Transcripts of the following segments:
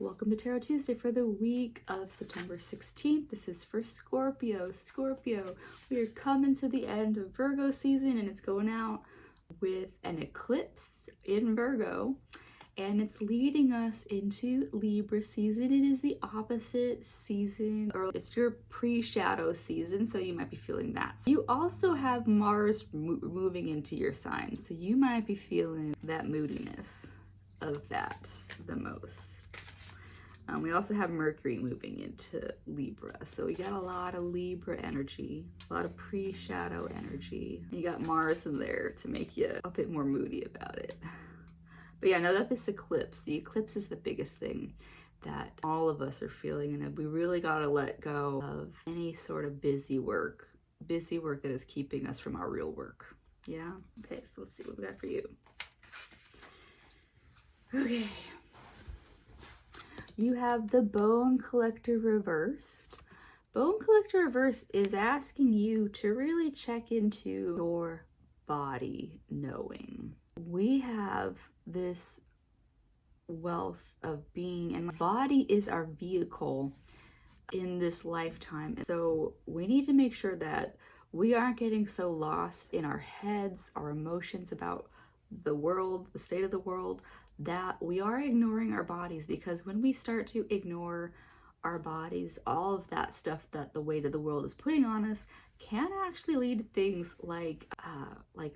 Welcome to Tarot Tuesday for the week of September 16th. This is for Scorpio. Scorpio, we are coming to the end of Virgo season and it's going out with an eclipse in Virgo and it's leading us into Libra season. It is the opposite season, or it's your pre-shadow season, so you might be feeling that. You also have Mars moving into your sign, so you might be feeling that moodiness of that the most. We also have Mercury moving into Libra. So we got a lot of Libra energy, a lot of pre-shadow energy. You got Mars in there to make you a bit more moody about it. But yeah, know that this eclipse, the eclipse is the biggest thing that all of us are feeling, and we really got to let go of any sort of busy work that is keeping us from our real work. Yeah? Okay, so let's see what we got for you. Okay. You have the Bone Collector reversed. Bone Collector reversed is asking you to really check into your body knowing. We have this wealth of being, and the body is our vehicle in this lifetime. So we need to make sure that we aren't getting so lost in our heads, our emotions about the world, the state of the world, that we are ignoring our bodies, because when we start to ignore our bodies, all of that stuff that the weight of the world is putting on us can actually lead to things like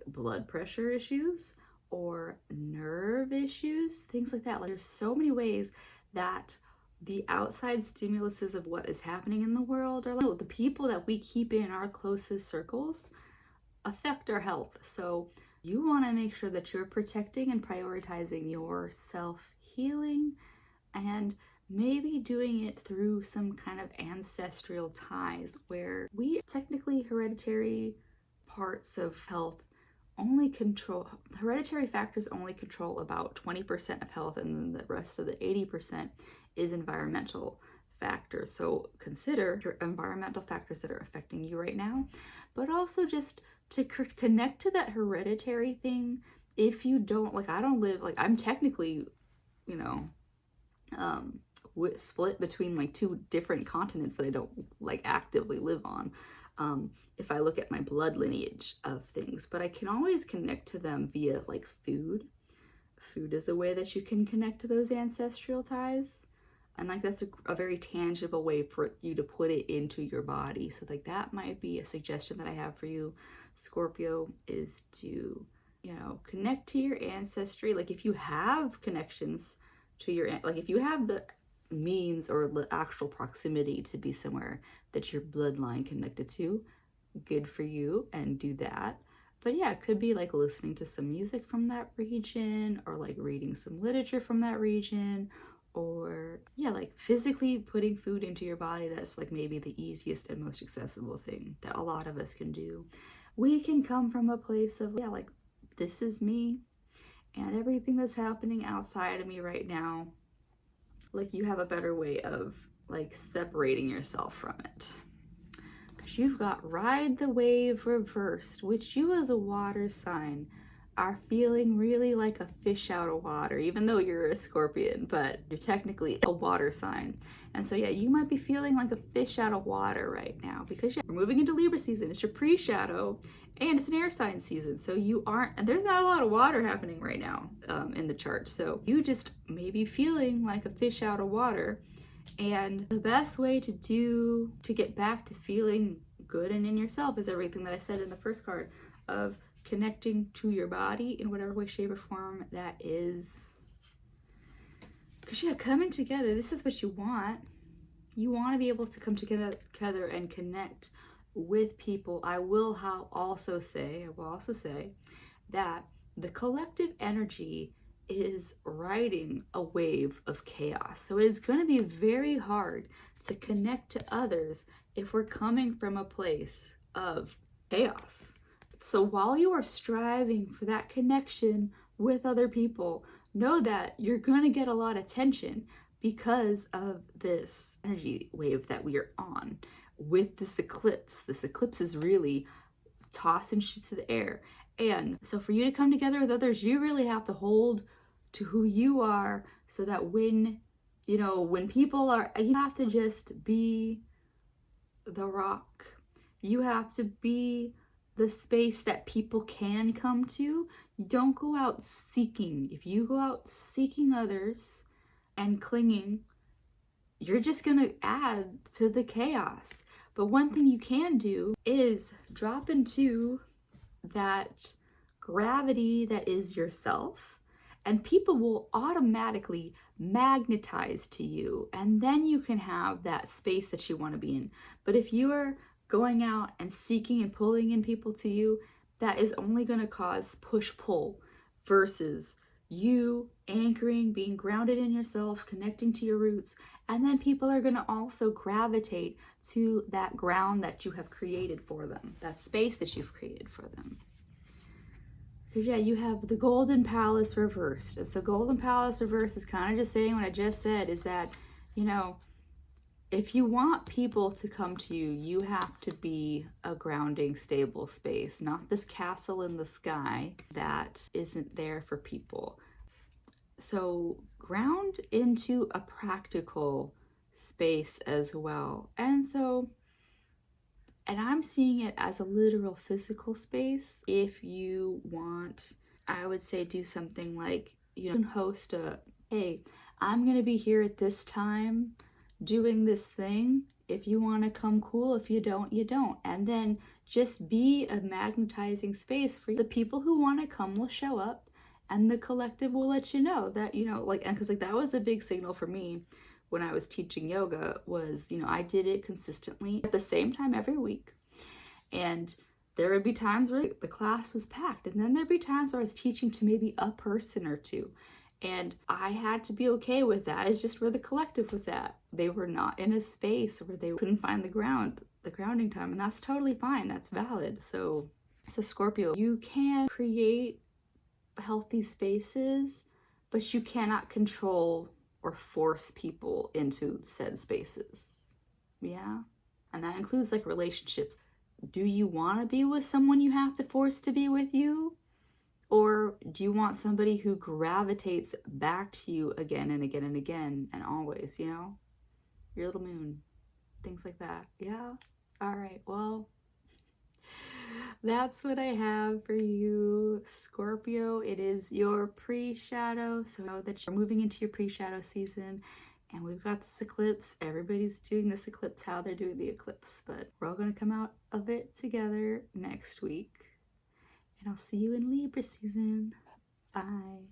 blood pressure issues or nerve issues, things like that. Like, there's so many ways that the outside stimuluses of what is happening in the world, or like the people that we keep in our closest circles, affect our health. So you want to make sure that you're protecting and prioritizing your self-healing, and maybe doing it through some kind of ancestral ties, where we technically, hereditary parts of health only control, hereditary factors only control about 20% of health, and then the rest of the 80% is environmental factors. So consider your environmental factors that are affecting you right now, but also just to connect to that hereditary thing. If you don't, like, I don't live, like, I'm technically, you know, split between like two different continents that I don't like actively live on. If I look at my blood lineage of things, but I can always connect to them via like food. Food is a way that you can connect to those ancestral ties. And like, that's a very tangible way for you to put it into your body. So like, that might be a suggestion that I have for you, Scorpio, is to, you know, connect to your ancestry. Like, if you have connections to your, like, if you have the means or the actual proximity to be somewhere that your bloodline connected to, good for you, and do that. But yeah, it could be like listening to some music from that region, or like reading some literature from that region, or yeah, like physically putting food into your body. That's like maybe the easiest and most accessible thing that a lot of us can do. We can come from a place of, yeah, like, this is me, and everything that's happening outside of me right now, like, you have a better way of like separating yourself from it. Because you've got Ride the Wave reversed, which you as a water sign are feeling really like a fish out of water, even though you're a Scorpion, but you're technically a water sign. And so yeah, you might be feeling like a fish out of water right now, because yeah, we're moving into Libra season. It's your pre-shadow and it's an air sign season. So you aren't, and there's not a lot of water happening right now in the chart. So you just may be feeling like a fish out of water. And the best way to get back to feeling good and in yourself is everything that I said in the first card of connecting to your body in whatever way, shape, or form that is. Because yeah, coming together, this is what you want. You want to be able to come together and connect with people. I will also say that the collective energy is riding a wave of chaos. So it is going to be very hard to connect to others if we're coming from a place of chaos. So while you are striving for that connection with other people, know that you're going to get a lot of tension because of this energy wave that we are on with this eclipse. This eclipse is really tossing shit to the air. And so for you to come together with others, you really have to hold to who you are, so that when You know, when people are, you have to just be the rock. You have to be the space that people can come to. You don't go out seeking. If you go out seeking others and clinging, you're just going to add to the chaos. But one thing you can do is drop into that gravity that is yourself, and people will automatically magnetize to you, and then you can have that space that you want to be in. But if you are going out and seeking and pulling in people to you, that is only going to cause push-pull versus you anchoring, being grounded in yourself, connecting to your roots, and then people are going to also gravitate to that ground that you have created for them, that space that you've created for them. Because yeah, you have the Golden Palace reversed. And so Golden Palace reversed is kind of just saying what I just said, is that, you know, if you want people to come to you, you have to be a grounding, stable space, not this castle in the sky that isn't there for people. So ground into a practical space as well. And I'm seeing it as a literal physical space. If you want, I would say do something like, you can host a, hey, I'm going to be here at this time doing this thing. If you want to come, cool. If you don't, you don't. And then just be a magnetizing space for the people who want to come will show up, and the collective will let you know that, you know, like, and because like that was a big signal for me when I was teaching yoga was, you know, I did it consistently at the same time every week. And there would be times where the class was packed, and then there'd be times where I was teaching to maybe a person or two. And I had to be okay with that. It's just where the collective was at. They were not in a space where they couldn't find the grounding time, and that's totally fine. That's valid. So Scorpio, you can create healthy spaces, but you cannot control or force people into said spaces. Yeah. And that includes like relationships. Do you want to be with someone you have to force to be with you? Or do you want somebody who gravitates back to you again and again and again and always, you know? Your little moon. Things like that. Yeah? All right. Well, that's what I have for you, Scorpio. It is your pre-shadow, so know that you're moving into your pre-shadow season, and we've got this eclipse. Everybody's doing this eclipse, how they're doing the eclipse, but we're all going to come out of it together next week, and I'll see you in Libra season. Bye.